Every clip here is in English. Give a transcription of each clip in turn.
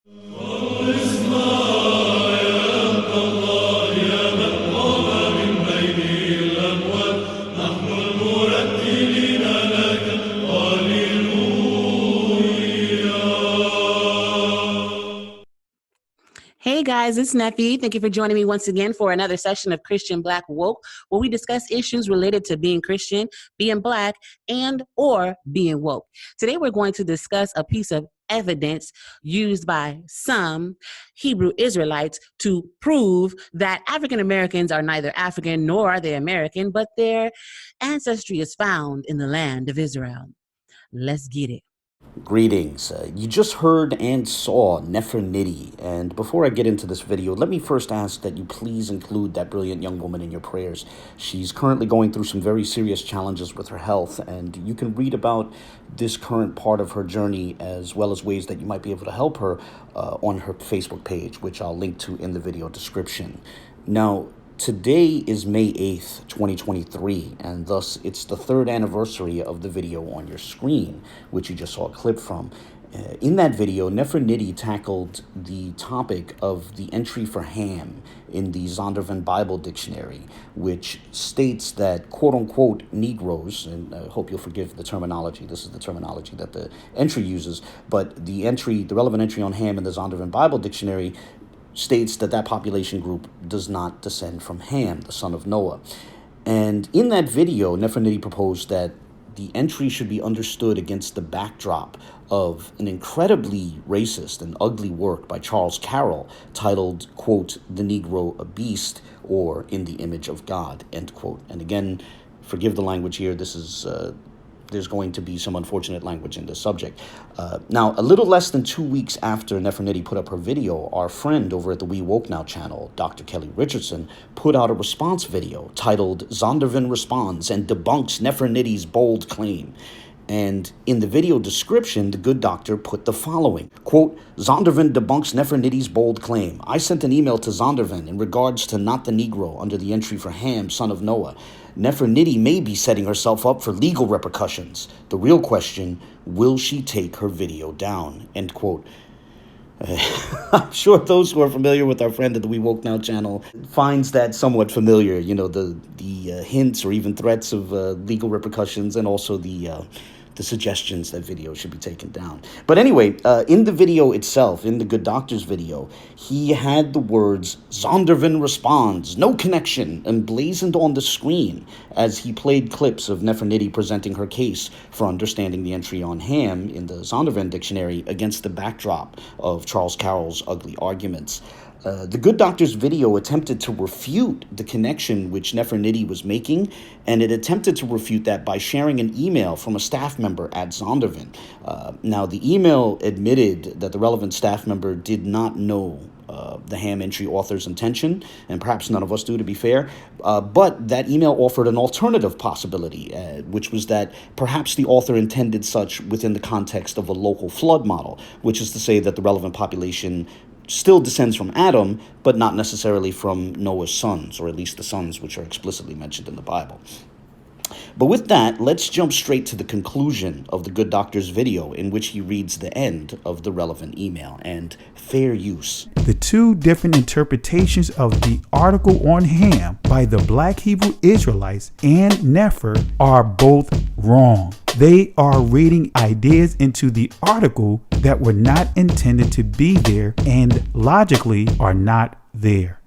Hey guys, it's Neffy. Thank you for joining me once again for another session of Christian Black Woke, where we discuss issues related to being Christian, being Black, and or being woke. Today we're going to discuss a piece of evidence used by some Hebrew Israelites to prove that African Americans are neither African nor are they American, but their ancestry is found in the land of Israel. Let's get it. Greetings. You just heard and saw Nefer Nitty, and before I get into this video, let me first ask that you please include that brilliant young woman in your prayers. She's currently going through some very serious challenges with her health, and you can read about this current part of her journey as well as ways that you might be able to help her on her Facebook page, which I'll link to in the video description. Now, today is May 8th, 2023, and thus it's the third anniversary of the video on your screen, which you just saw a clip from. In that video, Nefer Nitty tackled the topic of the entry for ham in the Zondervan Bible Dictionary, which states that, quote-unquote, Negroes, and I hope you'll forgive the terminology, this is the terminology that the entry uses, but the relevant entry on ham in the Zondervan Bible Dictionary states that that population group does not descend from Ham, the son of Noah. And in that video, Nefer Nitty proposed that the entry should be understood against the backdrop of an incredibly racist and ugly work by Charles Carroll titled, quote, "The Negro a Beast," or "In the Image of God," end quote. And again, forgive the language here, this is there's going to be some unfortunate language in this subject. Now, a little less than 2 weeks after Nefer Nitty put up her video, our friend over at the We Woke Now channel, DrKelly Richardson, put out a response video titled "Zondervan Responds and Debunks Nefer Nitty's Bold Claim." And in the video description, the good doctor put the following, quote, "Zondervan debunks Nefer Nitty's bold claim. I sent an email to Zondervan in regards to not the Negro under the entry for Ham, son of Noah. Nefer Nitty may be setting herself up for legal repercussions. The real question, will she take her video down?" End quote. I'm sure those who are familiar with our friend at the We Woke Now channel finds that somewhat familiar, you know, the hints or even threats of legal repercussions, and also the suggestions that video should be taken down. But anyway, in the video itself, in the Good Doctor's video, he had the words "Zondervan responds, no connection," emblazoned on the screen as he played clips of Nefer Nitty presenting her case for understanding the entry on Ham in the Zondervan Dictionary against the backdrop of Charles Carroll's ugly arguments. The Good Doctor's video attempted to refute the connection which Nefer Nitty was making, and it attempted to refute that by sharing an email from a staff member at Zondervan. Now, the email admitted that the relevant staff member did not know the ham entry author's intention, and perhaps none of us do, to be fair, but that email offered an alternative possibility, which was that perhaps the author intended such within the context of a local flood model, which is to say that the relevant population still descends from Adam, but not necessarily from Noah's sons, or at least the sons which are explicitly mentioned in the Bible. But with that, let's jump straight to the conclusion of the Good Doctor's video, in which he reads the end of the relevant email, and fair use. The two different interpretations of the article on Ham by the Black Hebrew Israelites and Nefer are both wrong. They are reading ideas into the article that were not intended to be there and logically are not there.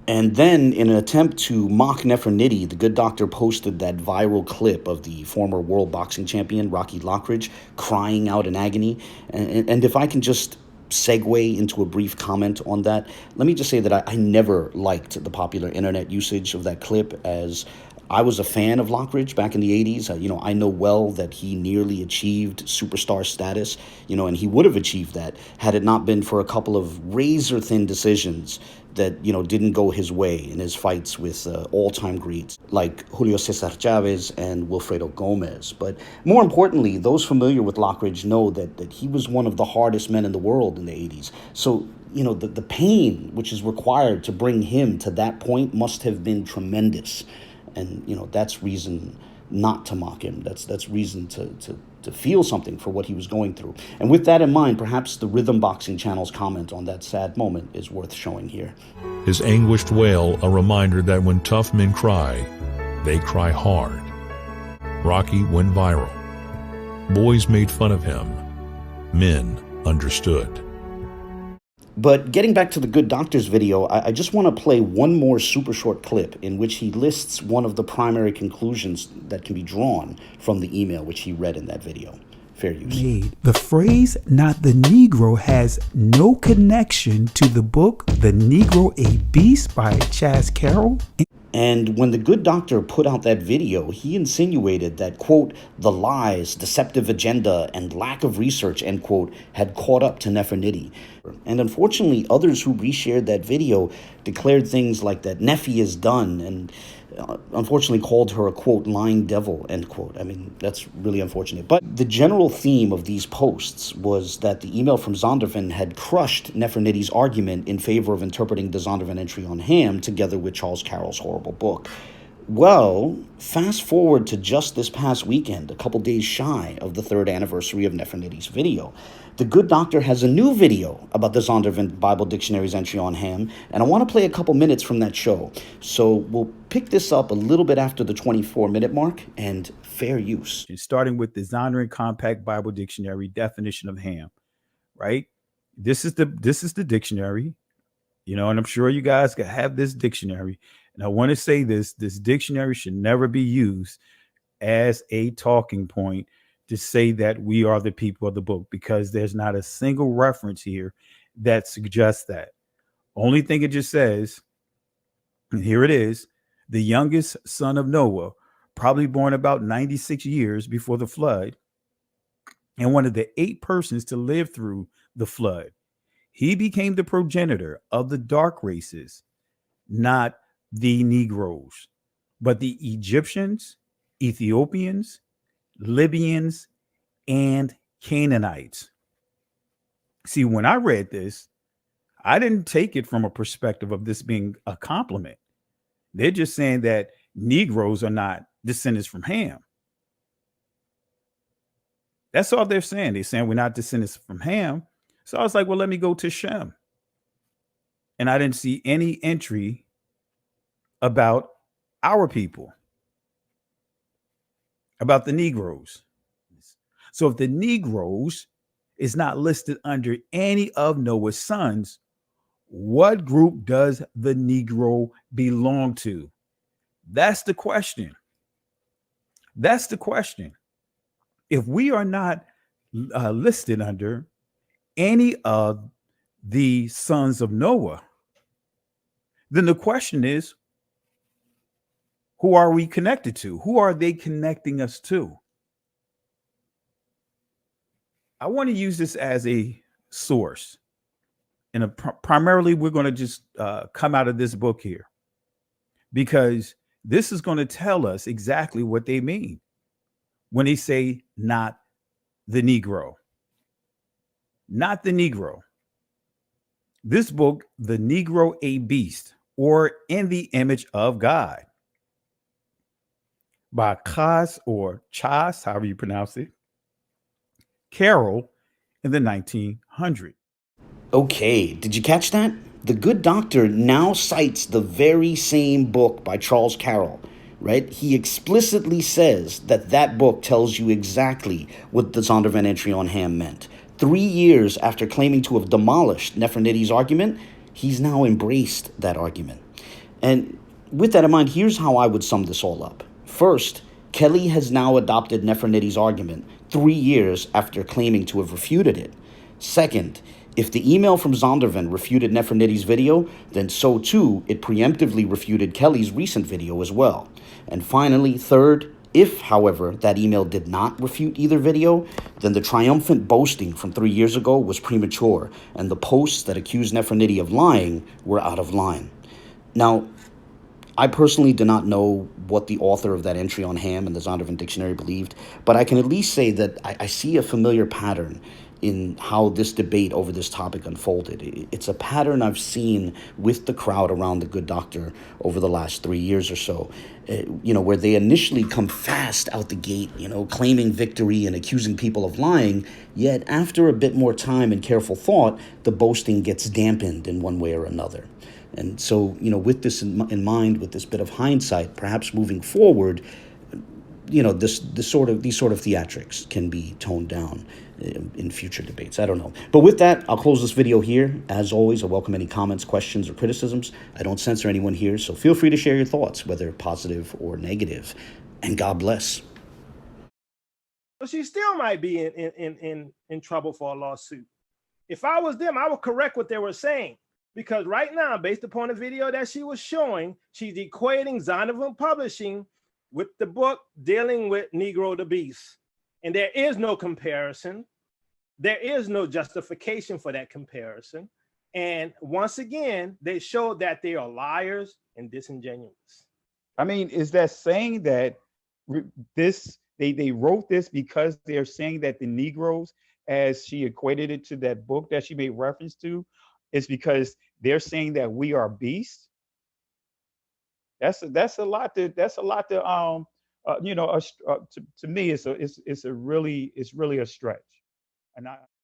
And then, in an attempt to mock Nefer Nitty, the Good Doctor posted that viral clip of the former world boxing champion, Rocky Lockridge, crying out in agony. And if I can just segue into a brief comment on that, let me just say that I never liked the popular internet usage of that clip, as I was a fan of Lockridge back in the 80s. I know well that he nearly achieved superstar status, and he would have achieved that had it not been for a couple of razor-thin decisions that, didn't go his way in his fights with all-time greats like Julio Cesar Chavez and Wilfredo Gomez. But more importantly, those familiar with Lockridge know that he was one of the hardest men in the world in the 80s. So, the pain which is required to bring him to that point must have been tremendous. And, that's reason not to mock him. That's reason to to feel something for what he was going through. And with that in mind, perhaps the Rhythm Boxing channel's comment on that sad moment is worth showing here. His anguished wail, a reminder that when tough men cry, they cry hard. Rocky went viral. Boys made fun of him. Men understood. But getting back to the Good Doctor's video, I just want to play one more super short clip in which he lists one of the primary conclusions that can be drawn from the email which he read in that video. Fair use. The phrase "not the Negro" has no connection to the book The Negro, a Beast by Charles Carroll. And when the Good Doctor put out that video, he insinuated that, quote, the lies, deceptive agenda, and lack of research, end quote, had caught up to NeferNitty. And unfortunately, others who reshared that video declared things like that Neffy is done, and unfortunately called her a, quote, lying devil, end quote. I mean, that's really unfortunate. But the general theme of these posts was that the email from Zondervan had crushed NeferNitty's argument in favor of interpreting the Zondervan entry on Ham together with Charles Carroll's horrible book. Well, fast forward to just this past weekend, a couple days shy of the 3rd anniversary of NeferNitty's video. The Good Doctor has a new video about the Zondervan Bible Dictionary's entry on Ham, and I want to play a couple minutes from that show. So we'll pick this up a little bit after the 24-minute mark, and fair use. Starting with the Zondervan Compact Bible Dictionary definition of ham, right? This is the dictionary, you know, and I'm sure you guys have this dictionary. And I want to say this dictionary should never be used as a talking point to say that we are the people of the book, because there's not a single reference here that suggests that. Only thing it just says, and here it is, the youngest son of Noah, probably born about 96 years before the flood, and one of the 8 persons to live through the flood. He became the progenitor of the dark races, not the Negroes, but the Egyptians, Ethiopians, Libyans, and Canaanites. See, when I read this, I didn't take it from a perspective of this being a compliment. They're just saying that Negroes are not descendants from Ham. That's all they're saying. They're saying we're not descendants from Ham. So I was like, well, let me go to Shem. And I didn't see any entry about our people, about the Negroes. So if the Negroes is not listed under any of Noah's sons, what group does the Negro belong to? That's the question. That's the question. If we are not listed under any of the sons of Noah, then the question is, who are we connected to? Who are they connecting us to? I want to use this as a source. And primarily, we're going to just come out of this book here, because this is going to tell us exactly what they mean when they say not the Negro. Not the Negro. This book, The Negro, a Beast, or In the Image of God, by Chas, or Chas, however you pronounce it, Carroll, in the 1900s. Okay, did you catch that? The Good Doctor now cites the very same book by Charles Carroll, right? He explicitly says that that book tells you exactly what the Zondervan entry on Ham meant. 3 years after claiming to have demolished NeferNitty's argument, he's now embraced that argument. And with that in mind, here's how I would sum this all up. First, Kelly has now adopted NeferNitty's argument 3 years after claiming to have refuted it. Second, if the email from Zondervan refuted NeferNitty's video, then so too it preemptively refuted Kelly's recent video as well. And finally, third, if, however, that email did not refute either video, then the triumphant boasting from 3 years ago was premature, and the posts that accused NeferNitty of lying were out of line. Now, I personally do not know what the author of that entry on Ham in the Zondervan Dictionary believed, but I can at least say that I see a familiar pattern in how this debate over this topic unfolded. It's a pattern I've seen with the crowd around the good doctor over the last 3 years or so, where they initially come fast out the gate, claiming victory and accusing people of lying, yet after a bit more time and careful thought, the boasting gets dampened in one way or another. And so, with this in mind, with this bit of hindsight, perhaps moving forward, these sort of theatrics can be toned down in future debates. I don't know. But with that, I'll close this video here. As always, I welcome any comments, questions, or criticisms. I don't censor anyone here, so feel free to share your thoughts, whether positive or negative. And God bless. So she still might be in trouble for a lawsuit. If I was them, I would correct what they were saying. Because right now, based upon the video that she was showing, she's equating Zondervan Publishing with the book dealing with Negro the Beast. And there is no comparison. There is no justification for that comparison. And once again, they show that they are liars and disingenuous. I mean, is that saying that they wrote this because they're saying that the Negroes, as she equated it to that book that she made reference to, is because they're saying that we are beasts? That's a lot to to me it's really a stretch. And